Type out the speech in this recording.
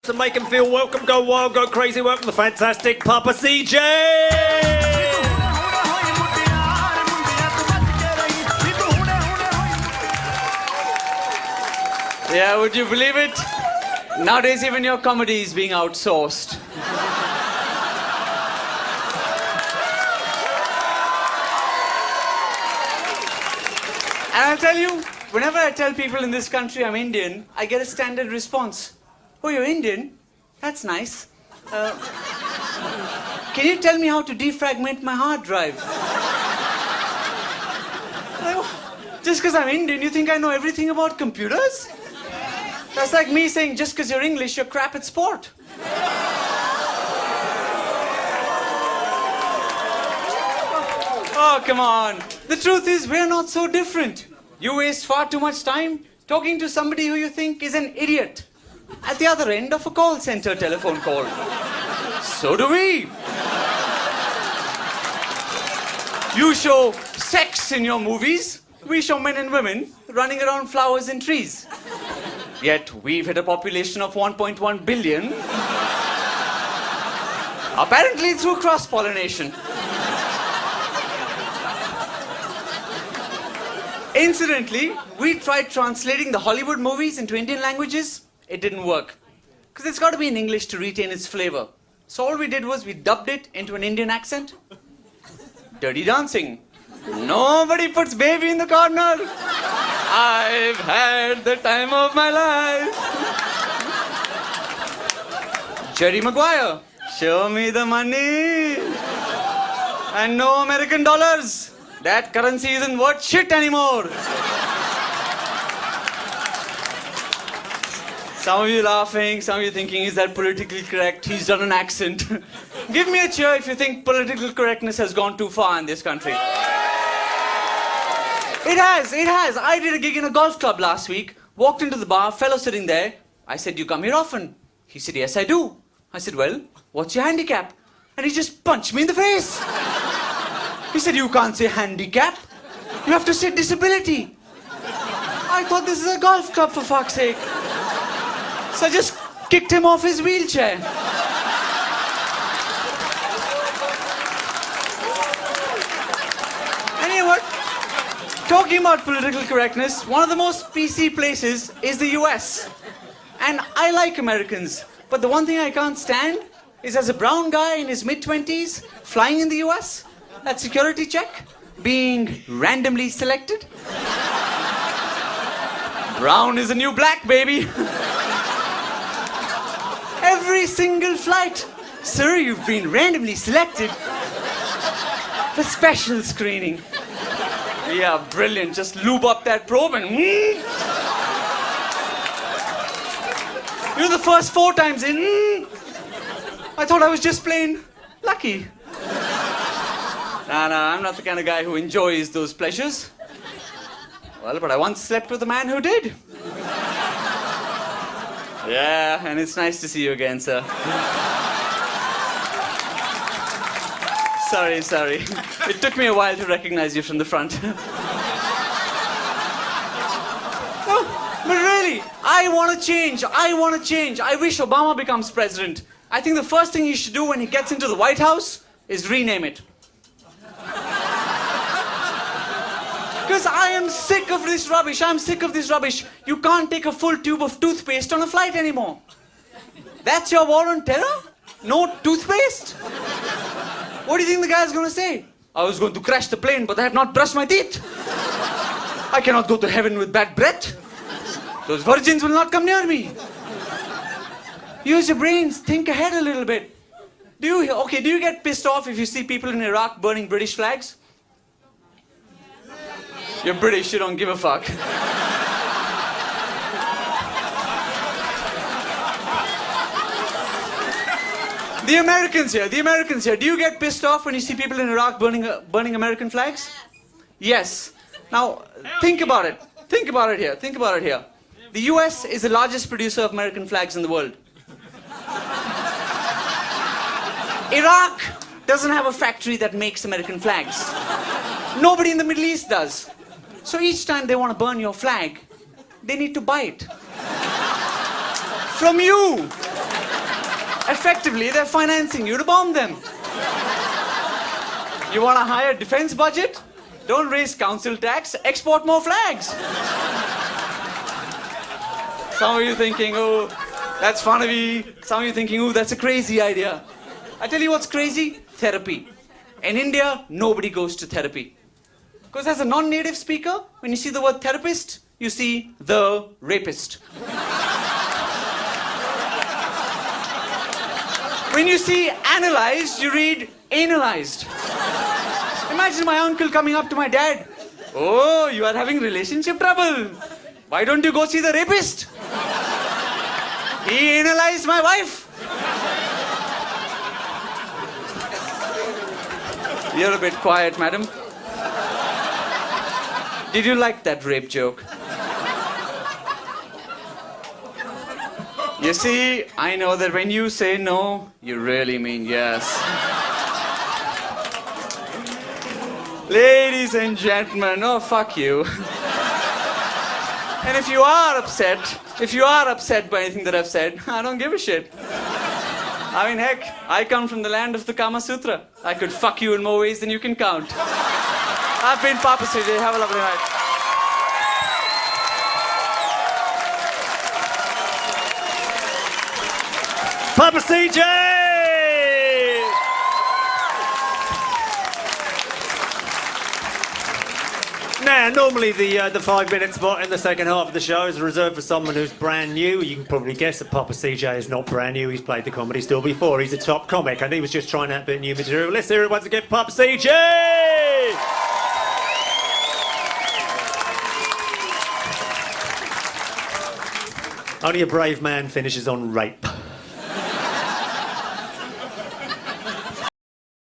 To make him feel welcome, go wild, go crazy, welcome the fantastic Papa CJ! Yeah, would you believe it? Nowadays even your comedy is being outsourced. And I'll tell you, whenever I tell people in this country I'm Indian, I get a standard response. Oh, you're Indian? That's nice. Can you tell me how to defragment my hard drive? Just because I'm Indian, you think I know everything about computers? That's like me saying, just because you're English, you're crap at sport. Oh, come on. The truth is, we're not so different. You waste far too much time talking to somebody who you think is an idiot at the other end of a call center telephone call. So do we. You show sex in your movies. We show men and women running around flowers and trees. Yet we've hit a population of 1.1 billion. Apparently through cross-pollination. Incidentally, we tried translating the Hollywood movies into Indian languages. It didn't work. Because it's got to be in English to retain its flavor. So all we did was we dubbed it into an Indian accent. Dirty Dancing. Nobody puts baby in the corner. I've had the time of my life. Jerry Maguire. Show me the money. And no American dollars. That currency isn't worth shit anymore. Some of you laughing, some of you thinking, is that politically correct? He's done an accent. Give me a cheer if you think political correctness has gone too far in this country. It has. I did a gig in a golf club last week, walked into the bar, fellow sitting there. I said, you come here often? He said, yes, I do. I said, well, what's your handicap? And he just punched me in the face. He said, you can't say handicap. You have to say disability. I thought this is a golf club, for fuck's sake. So I just kicked him off his wheelchair. Anyway, talking about political correctness, one of the most PC places is the US. And I like Americans, but the one thing I can't stand is as a brown guy in his mid-20s, flying in the US, that security check, being randomly selected. Brown is the new black, baby. Every single flight. Sir, you've been randomly selected for special screening. Yeah, brilliant. Just lube up that probe and... You know, the first 4 times in... I thought I was just plain lucky. Nah, I'm not the kind of guy who enjoys those pleasures. Well, but I once slept with a man who did. Yeah, and it's nice to see you again, sir. Sorry. It took me a while to recognize you from the front. No, but really, I want to change. I wish Obama becomes president. I think the first thing he should do when he gets into the White House is rename it. Because I am sick of this rubbish. You can't take a full tube of toothpaste on a flight anymore. That's your war on terror? No toothpaste? What do you think the guy's going to say? I was going to crash the plane, but I have not brushed my teeth. I cannot go to heaven with bad breath. Those virgins will not come near me. Use your brains. Think ahead a little bit. Do you get pissed off if you see people in Iraq burning British flags? You're British, you don't give a fuck. The Americans here, do you get pissed off when you see people in Iraq burning American flags? Yes. Now, think about it here. The US is the largest producer of American flags in the world. Iraq doesn't have a factory that makes American flags. Nobody in the Middle East does. So each time they want to burn your flag, they need to buy it. From you. Effectively, they're financing you to bomb them. You want a higher defense budget? Don't raise council tax, export more flags. Some of you thinking, oh, that's funny. Some of you thinking, oh, that's a crazy idea. I tell you what's crazy? Therapy. In India, nobody goes to therapy. Because as a non-native speaker, when you see the word therapist, you see the rapist. When you see analyzed, you read analyzed. Imagine my uncle coming up to my dad. Oh, you are having relationship trouble. Why don't you go see the rapist? He analyzed my wife. You're a bit quiet, madam. Did you like that rape joke? You see, I know that when you say no, you really mean yes. Ladies and gentlemen, oh, fuck you. And if you are upset by anything that I've said, I don't give a shit. I mean, heck, I come from the land of the Kama Sutra. I could fuck you in more ways than you can count. I've been Papa CJ. Have a lovely night. Papa CJ! Now, normally the 5-minute spot in the second half of the show is reserved for someone who's brand new. You can probably guess that Papa CJ is not brand new. He's played the Comedy Store before. He's a top comic, and he was just trying out a bit of new material. Let's hear it once again, Papa CJ! Only a brave man finishes on rape.